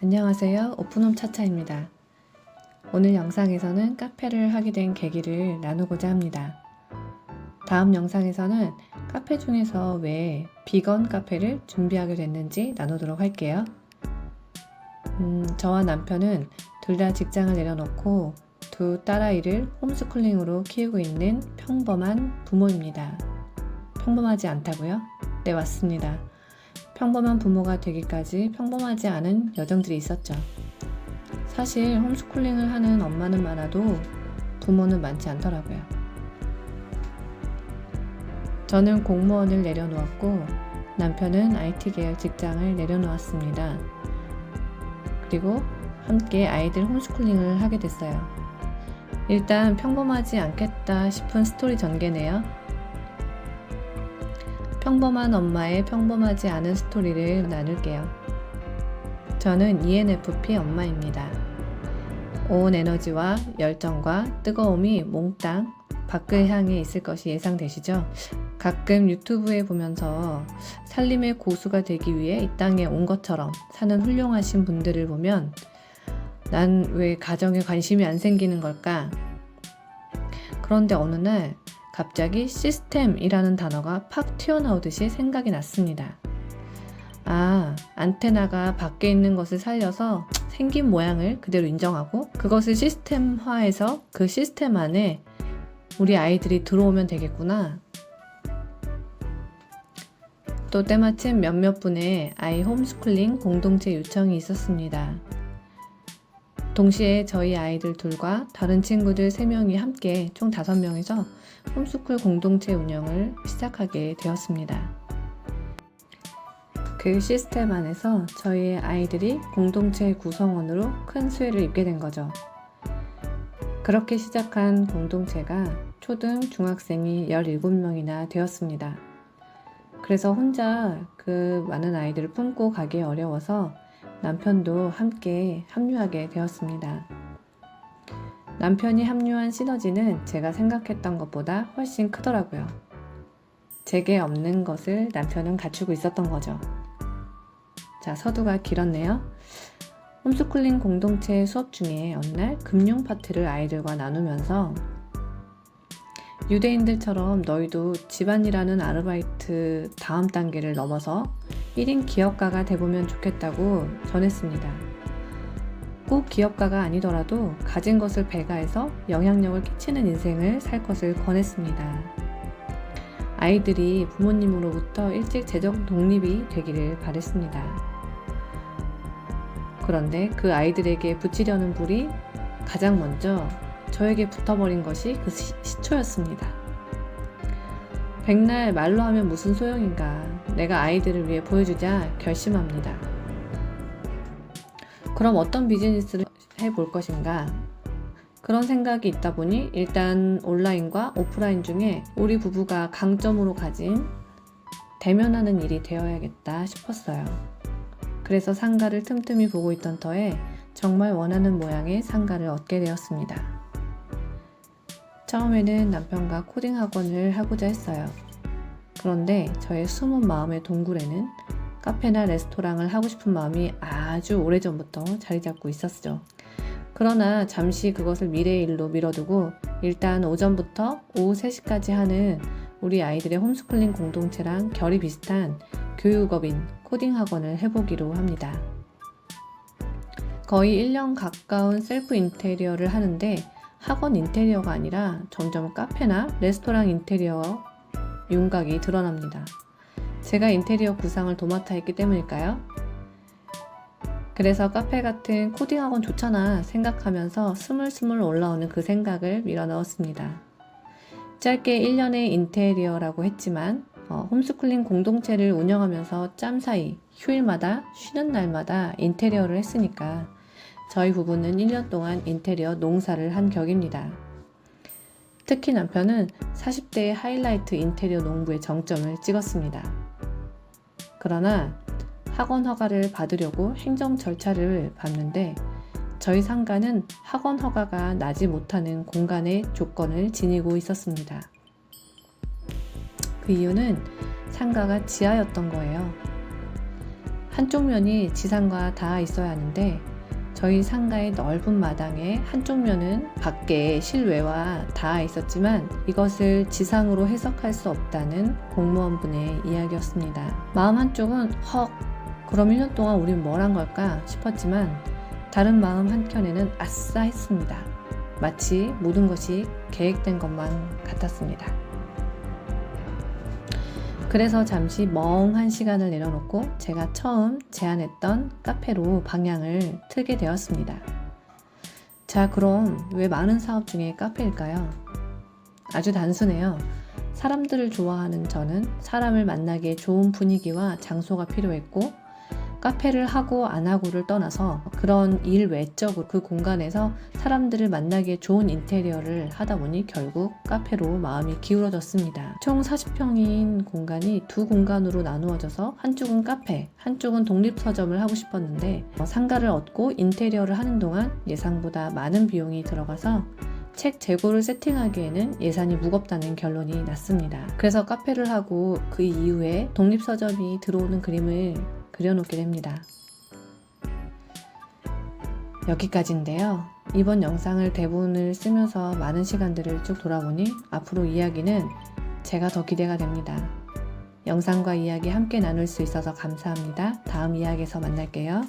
안녕하세요. 오픈홈 차차입니다. 오늘 영상에서는 카페를 하게 된 계기를 나누고자 합니다. 다음 영상에서는 카페 중에서 왜 비건 카페를 준비하게 됐는지 나누도록 할게요. 저와 남편은 둘 다 직장을 내려놓고 두 딸아이를 홈스쿨링으로 키우고 있는 평범한 부모입니다. 평범하지 않다고요? 네, 맞습니다. 평범한 부모가 되기까지 평범하지 않은 여정들이 있었죠. 사실 홈스쿨링을 하는 엄마는 많아도 부모는 많지 않더라고요. 저는 공무원을 내려놓았고 남편은 IT 계열 직장을 내려놓았습니다. 그리고 함께 아이들 홈스쿨링을 하게 됐어요. 일단 평범하지 않겠다 싶은 스토리 전개네요. 평범한 엄마의 평범하지 않은 스토리를 나눌게요. 저는 ENFP 엄마입니다. 온 에너지와 열정과 뜨거움이 몽땅 밖을 향해 있을 것이 예상되시죠? 가끔 유튜브에 보면서 살림의 고수가 되기 위해 이 땅에 온 것처럼 사는 훌륭하신 분들을 보면 난 왜 가정에 관심이 안 생기는 걸까? 그런데 어느 날 갑자기 시스템이라는 단어가 팍 튀어나오듯이 생각이 났습니다. 안테나가 밖에 있는 것을 살려서 생긴 모양을 그대로 인정하고 그것을 시스템화해서 그 시스템 안에 우리 아이들이 들어오면 되겠구나. 또 때마침 몇몇 분의 아이 홈스쿨링 공동체 요청이 있었습니다. 동시에 저희 아이들 둘과 다른 친구들 3명이 함께 총 5명이서 홈스쿨 공동체 운영을 시작하게 되었습니다. 그 시스템 안에서 저희 아이들이 공동체 구성원으로 큰 수혜를 입게 된 거죠. 그렇게 시작한 공동체가 초등, 중학생이 17명이나 되었습니다. 그래서 혼자 그 많은 아이들을 품고 가기 어려워서 남편도 함께 합류하게 되었습니다. 남편이 합류한 시너지는 제가 생각했던 것보다 훨씬 크더라고요. 제게 없는 것을 남편은 갖추고 있었던 거죠. 자, 서두가 길었네요. 홈스쿨링 공동체 수업 중에 어느 날 금융 파트를 아이들과 나누면서 유대인들처럼 너희도 집안일하는 아르바이트 다음 단계를 넘어서 1인 기업가가 돼보면 좋겠다고 전했습니다. 꼭 기업가가 아니더라도 가진 것을 배가해서 영향력을 끼치는 인생을 살 것을 권했습니다. 아이들이 부모님으로부터 일찍 재정 독립이 되기를 바랬습니다. 그런데 그 아이들에게 붙이려는 불이 가장 먼저 저에게 붙어버린 것이 그 시초였습니다. 백날 말로 하면 무슨 소용인가. 내가 아이들을 위해 보여주자 결심합니다. 그럼 어떤 비즈니스를 해볼 것인가? 그런 생각이 있다 보니 일단 온라인과 오프라인 중에 우리 부부가 강점으로 가진 대면하는 일이 되어야겠다 싶었어요. 그래서 상가를 틈틈이 보고 있던 터에 정말 원하는 모양의 상가를 얻게 되었습니다. 처음에는 남편과 코딩 학원을 하고자 했어요. 그런데 저의 숨은 마음의 동굴에는 카페나 레스토랑을 하고 싶은 마음이 아주 오래전부터 자리 잡고 있었죠. 그러나 잠시 그것을 미래의 일로 미뤄두고 일단 오전부터 오후 3시까지 하는 우리 아이들의 홈스쿨링 공동체랑 결이 비슷한 교육업인 코딩 학원을 해보기로 합니다. 거의 1년 가까운 셀프 인테리어를 하는데 학원 인테리어가 아니라 점점 카페나 레스토랑 인테리어 윤곽이 드러납니다. 제가 인테리어 구상을 도맡아 했기 때문일까요? 그래서 카페 같은 코딩 학원 좋잖아 생각하면서 스물스물 올라오는 그 생각을 밀어넣었습니다. 짧게 1년의 인테리어라고 했지만 홈스쿨링 공동체를 운영하면서 짬 사이 휴일마다 쉬는 날마다 인테리어를 했으니까 저희 부부는 1년 동안 인테리어 농사를 한 격입니다. 특히 남편은 40대의 하이라이트 인테리어 농부의 정점을 찍었습니다. 그러나 학원 허가를 받으려고 행정 절차를 밟는데 저희 상가는 학원 허가가 나지 못하는 공간의 조건을 지니고 있었습니다. 그 이유는 상가가 지하였던 거예요. 한쪽 면이 지상과 닿아 있어야 하는데 저희 상가의 넓은 마당에 한쪽 면은 밖에 실외와 닿아 있었지만 이것을 지상으로 해석할 수 없다는 공무원분의 이야기였습니다. 마음 한쪽은 헉, 그럼 1년 동안 우린 뭘 한 걸까 싶었지만 다른 마음 한켠에는 아싸 했습니다. 마치 모든 것이 계획된 것만 같았습니다. 그래서 잠시 멍한 시간을 내려놓고 제가 처음 제안했던 카페로 방향을 틀게 되었습니다. 자, 그럼 왜 많은 사업 중에 카페일까요? 아주 단순해요. 사람들을 좋아하는 저는 사람을 만나기에 좋은 분위기와 장소가 필요했고 카페를 하고 안 하고를 떠나서 그런 일 외적으로 그 공간에서 사람들을 만나기에 좋은 인테리어를 하다 보니 결국 카페로 마음이 기울어졌습니다. 총 40평인 공간이 두 공간으로 나누어져서 한쪽은 카페, 한쪽은 독립서점을 하고 싶었는데 상가를 얻고 인테리어를 하는 동안 예상보다 많은 비용이 들어가서 책 재고를 세팅하기에는 예산이 무겁다는 결론이 났습니다. 그래서 카페를 하고 그 이후에 독립서점이 들어오는 그림을 그려놓게 됩니다. 여기까지인데요. 이번 영상을 대본을 쓰면서 많은 시간들을 쭉 돌아보니 앞으로 이야기는 제가 더 기대가 됩니다. 영상과 이야기 함께 나눌 수 있어서 감사합니다. 다음 이야기에서 만날게요.